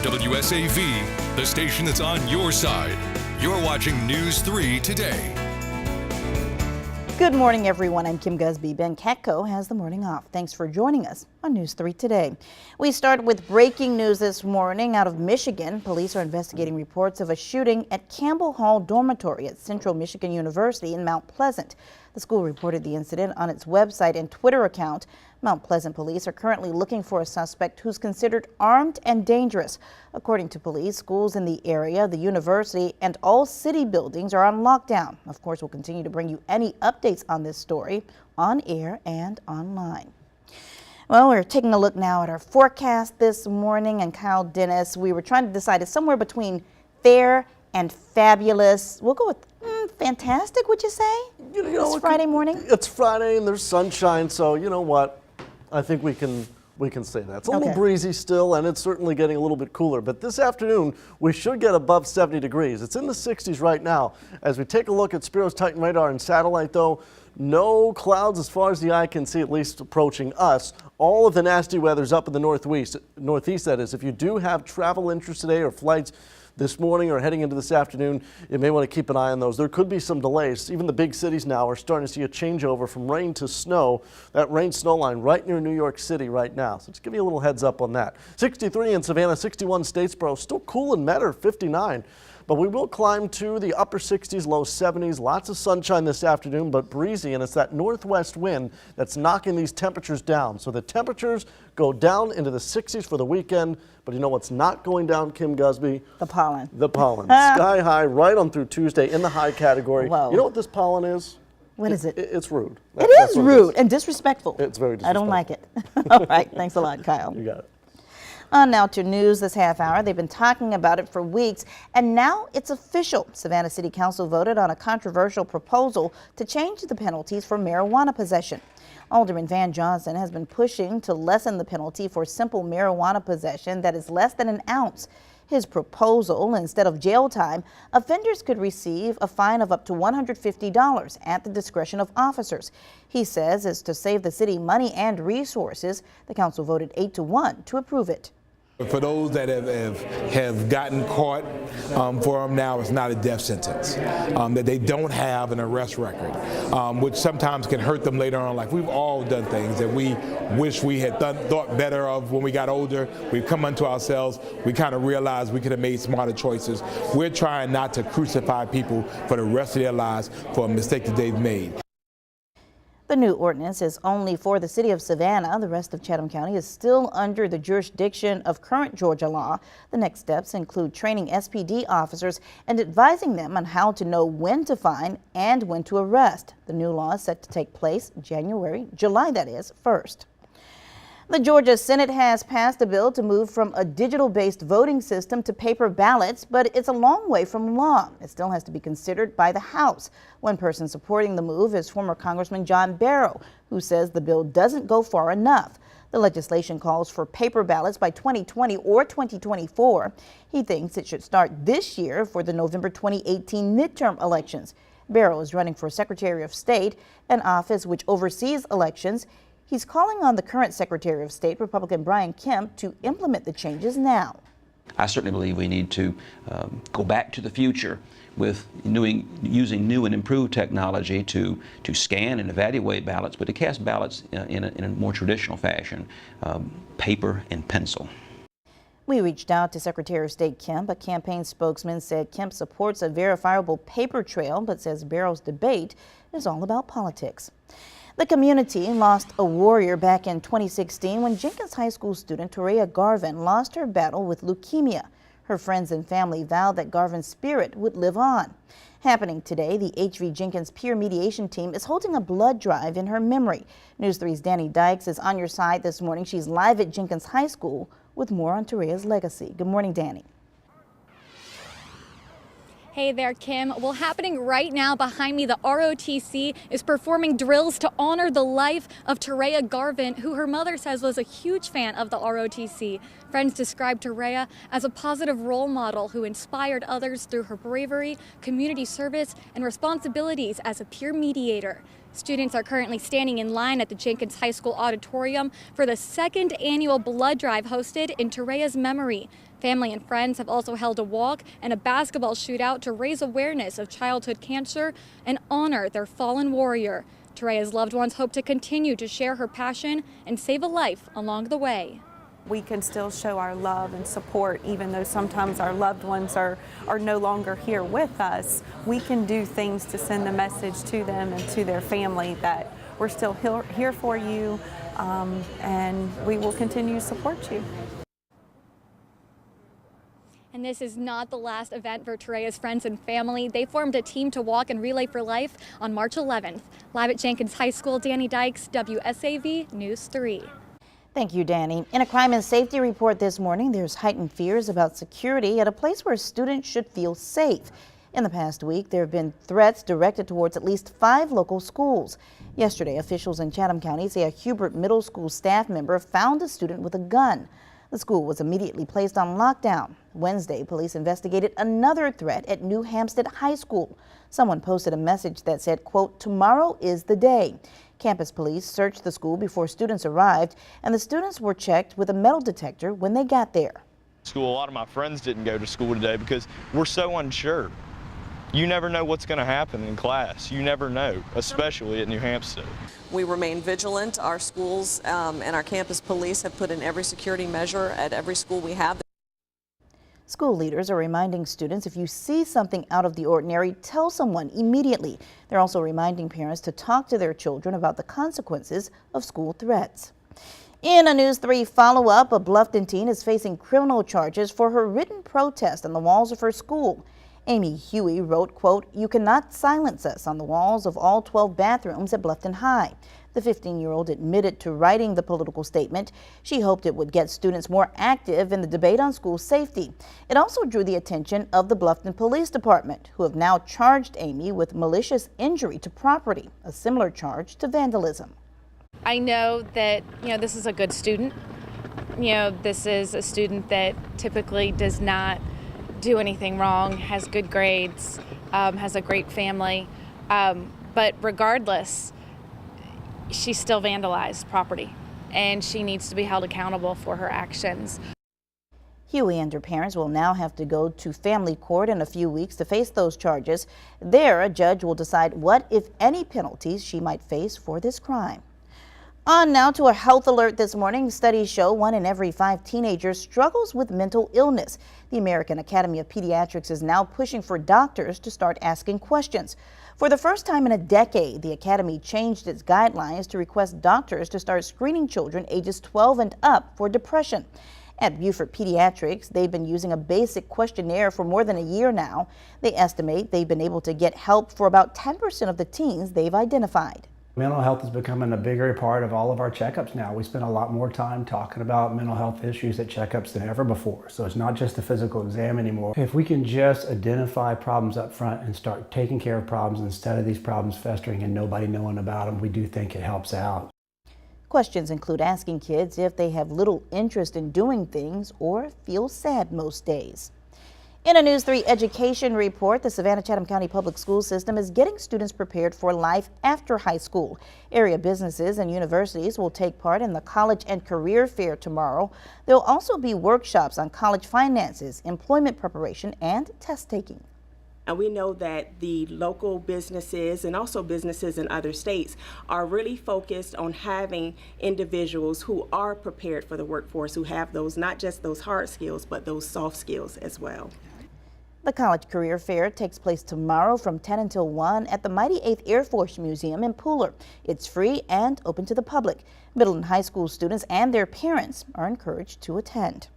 WSAV, the station that's on your side. You're watching News 3 Today. Good morning, everyone. I'm Kim Gusby. Ben Katko has the morning off. Thanks for joining us on News 3 Today. We start with breaking news this morning out of Michigan. Police are investigating reports of a shooting at Campbell Hall Dormitory at Central Michigan University in Mount Pleasant. The school reported the incident on its website and Twitter account. Mount Pleasant police are currently looking for a suspect who's considered armed and dangerous. According to police, schools in the area, the university, and all city buildings are on lockdown. Of course, we'll continue to bring you any updates on this story on air and online. Well, we're taking a look now at our forecast this morning, and Kyle Dennis, we were trying to decide it's somewhere between fair and fabulous. We'll go with fantastic, would you say? It's Friday morning. It's Friday and there's sunshine, so you know what? I think we can say that. It's a little breezy still, and it's certainly getting a little bit cooler. But this afternoon, we should get above 70 degrees. It's in the 60s right now. As we take a look at Spiro's Titan radar and satellite, though, no clouds as far as the eye can see, at least approaching us. All of the nasty weather's up in the northeast, that is. If you do have travel interest today or flights this morning or heading into this afternoon, you may want to keep an eye on those. There could be some delays. Even the big cities now are starting to see a changeover from rain to snow. That rain-snow line right near New York City right now. So just give you a little heads up on that. 63 in Savannah, 61 Statesboro. Still cool and Metter, 59. But we will climb to the upper 60s, low 70s. Lots of sunshine this afternoon, but breezy, and it's that northwest wind that's knocking these temperatures down. So the temperatures go down into the 60s for the weekend, but you know what's not going down, Kim Gusby? The pollen. The pollen. Sky high right on through Tuesday in the high category. Whoa. You know what this pollen is? What is it? It's rude. It is rude and disrespectful. It's very disrespectful. I don't like it. All right. Thanks a lot, Kyle. You got it. On now to news this half hour. They've been talking about it for weeks, and now it's official. Savannah City Council voted on a controversial proposal to change the penalties for marijuana possession. Alderman Van Johnson has been pushing to lessen the penalty for simple marijuana possession that is less than an ounce. His proposal, instead of jail time, offenders could receive a fine of up to $150 at the discretion of officers. He says it's to save the city money and resources. The council voted 8-1 to approve it. For those that have gotten caught, for them now it's not a death sentence, that they don't have an arrest record, which sometimes can hurt them later on. Like, we've all done things that we wish we had thought better of when we got older. We've come unto ourselves. We kind of realized we could have made smarter choices. We're trying not to crucify people for the rest of their lives for a mistake that they've made. The new ordinance is only for the city of Savannah. The rest of Chatham County is still under the jurisdiction of current Georgia law. The next steps include training SPD officers and advising them on how to know when to fine and when to arrest. The new law is set to take place July 1st. The Georgia Senate has passed a bill to move from a digital-based voting system to paper ballots, but it's a long way from law. It still has to be considered by the House. One person supporting the move is former Congressman John Barrow, who says the bill doesn't go far enough. The legislation calls for paper ballots by 2020 or 2024. He thinks it should start this year for the November 2018 midterm elections. Barrow is running for Secretary of State, an office which oversees elections. He's calling on the current Secretary of State, Republican Brian Kemp, to implement the changes now. I certainly believe we need to go back to the future with using new and improved technology to scan and evaluate ballots, but to cast ballots in a more traditional fashion, paper and pencil. We reached out to Secretary of State Kemp. A campaign spokesman said Kemp supports a verifiable paper trail, but says Barrow's debate is all about politics. The community lost a warrior back in 2016 when Jenkins High School student Toria Garvin lost her battle with leukemia. Her friends and family vowed that Garvin's spirit would live on. Happening today, the HV Jenkins peer mediation team is holding a blood drive in her memory. News 3's Danny Dykes is on your side this morning. She's live at Jenkins High School with more on Toria's legacy. Good morning, Danny. Hey there, Kim. Well, happening right now behind me, the ROTC is performing drills to honor the life of Toria Garvin, who her mother says was a huge fan of the ROTC. Friends describe Toria as a positive role model who inspired others through her bravery, community service, and responsibilities as a peer mediator. Students are currently standing in line at the Jenkins High School auditorium for the second annual blood drive hosted in Torea's memory. Family and friends have also held a walk and a basketball shootout to raise awareness of childhood cancer and honor their fallen warrior. Torea's loved ones hope to continue to share her passion and save a life along the way. We can still show our love and support even though sometimes our loved ones are no longer here with us. We can do things to send the message to them and to their family that we're still here for you, and we will continue to support you. And this is not the last event for Torea's friends and family. They formed a team to walk and relay for life on March 11th. Live at Jenkins High School, Danny Dykes, WSAV News 3. Thank you, Danny. In a crime and safety report this morning, there's heightened fears about security at a place where students should feel safe. In the past week, there have been threats directed towards at least 5 local schools. Yesterday, officials in Chatham County say a Hubert Middle School staff member found a student with a gun. The school was immediately placed on lockdown. Wednesday, police investigated another threat at New Hampstead High School. Someone posted a message that said, quote, "Tomorrow is the day." Campus police searched the school before students arrived, and the students were checked with a metal detector when they got there. A lot of my friends didn't go to school today because we're so unsure. You never know what's going to happen in class. You never know, especially at New Hampstead. We remain vigilant. Our schools and our campus police have put in every security measure at every school we have. School leaders are reminding students if you see something out of the ordinary, tell someone immediately. They're also reminding parents to talk to their children about the consequences of school threats. In a News 3 follow-up, a Bluffton teen is facing criminal charges for her written protest on the walls of her school. Amy Huey wrote, quote, "You cannot silence us" on the walls of all 12 bathrooms at Bluffton High. The 15-year-old admitted to writing the political statement. She hoped it would get students more active in the debate on school safety. It also drew the attention of the Bluffton Police Department, who have now charged Amy with malicious injury to property, a similar charge to vandalism. I know that, this is a good student. This is a student that typically does not do anything wrong, has good grades, has a great family, but regardless, she still vandalized property, and she needs to be held accountable for her actions. Huey and her parents will now have to go to family court in a few weeks to face those charges. There, a judge will decide what, if any, penalties she might face for this crime. On now to a health alert this morning. Studies show 1 in every 5 teenagers struggles with mental illness. The American Academy of Pediatrics is now pushing for doctors to start asking questions. For the first time in a decade, the Academy changed its guidelines to request doctors to start screening children ages 12 and up for depression. At Beaufort Pediatrics, they've been using a basic questionnaire for more than a year now. They estimate they've been able to get help for about 10% of the teens they've identified. Mental health is becoming a bigger part of all of our checkups now. We spend a lot more time talking about mental health issues at checkups than ever before. So it's not just a physical exam anymore. If we can just identify problems up front and start taking care of problems instead of these problems festering and nobody knowing about them, we do think it helps out. Questions include asking kids if they have little interest in doing things or feel sad most days. In a News 3 education report, the Savannah-Chatham County Public School System is getting students prepared for life after high school. Area businesses and universities will take part in the College and Career Fair tomorrow. There will also be workshops on college finances, employment preparation, and test taking. And we know that the local businesses and also businesses in other states are really focused on having individuals who are prepared for the workforce, who have those, not just those hard skills, but those soft skills as well. The College Career Fair takes place tomorrow from 10 until 1 at the Mighty 8th Air Force Museum in Pooler. It's free and open to the public. Middle and high school students and their parents are encouraged to attend.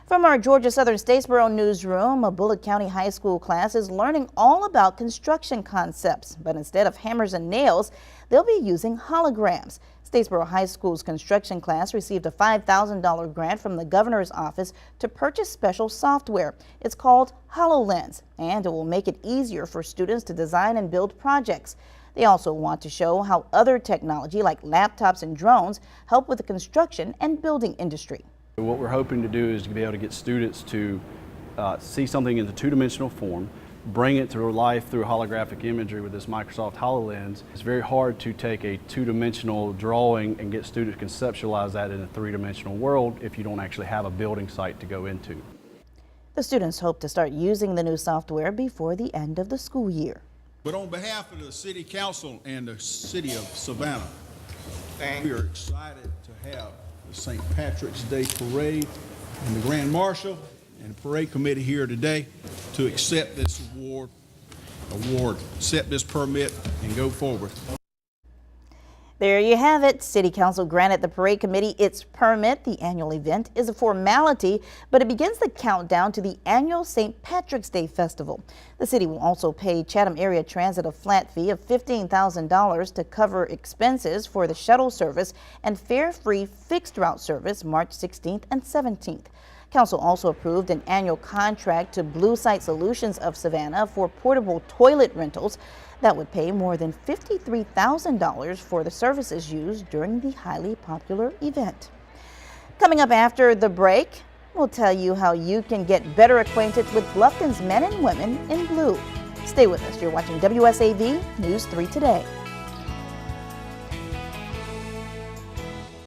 From our Georgia Southern Statesboro newsroom, a Bullitt County High School class is learning all about construction concepts, but instead of hammers and nails, they'll be using holograms. Statesboro High School's construction class received a $5,000 grant from the governor's office to purchase special software. It's called HoloLens, and it will make it easier for students to design and build projects. They also want to show how other technology like laptops and drones help with the construction and building industry. What we're hoping to do is to be able to get students to see something in the two-dimensional form, bring it to life through holographic imagery with this Microsoft HoloLens. It's very hard to take a two-dimensional drawing and get students to conceptualize that in a three-dimensional world if you don't actually have a building site to go into. The students hope to start using the new software before the end of the school year. But on behalf of the City Council and the City of Savannah, we are excited to have the St. Patrick's Day Parade and the Grand Marshal and the Parade Committee here today to accept this accept this permit and go forward. There you have it. City Council granted the Parade Committee its permit. The annual event is a formality, but it begins the countdown to the annual St. Patrick's Day Festival. The city will also pay Chatham Area Transit a flat fee of $15,000 to cover expenses for the shuttle service and fare-free fixed route service March 16th and 17th. Council also approved an annual contract to Blue Site Solutions of Savannah for portable toilet rentals that would pay more than $53,000 for the services used during the highly popular event. Coming up after the break, we'll tell you how you can get better acquainted with Bluffton's men and women in blue. Stay with us. You're watching WSAV News 3 Today.